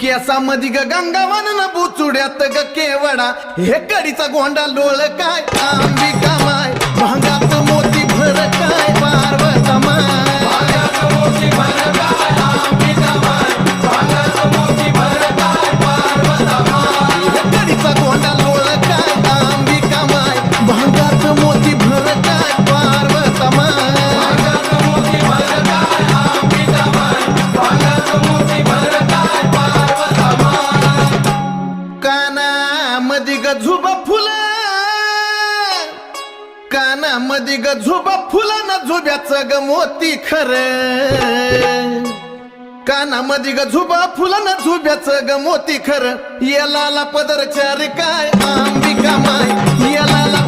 केसामध्ये ग गंगावन न बुचुड्यात ग केवडा हे कडीचा गोंडा लोळ काय अंबिका माय भांगात मोती भर काय पार्वता माय भांगात मोती भर काय अंबिका माय भांगात मोती भर काय पार्वता माय हे कडीचा गोंडा लोळ काय अंबिका माय भांगात मोती भर काय पार्वता माय भांगात मोती भर काय अंबिका माय भांगात मोती भर काय पार्वता माय काना मधी ग झुबा फुलं काना मधी ग झुबा फुलं न झुब्याचं ग मोती खर काना मधी ग झुबा फुलं न झुब्याचं ग मोती खर याला पदर चार काय अंबिका माय याला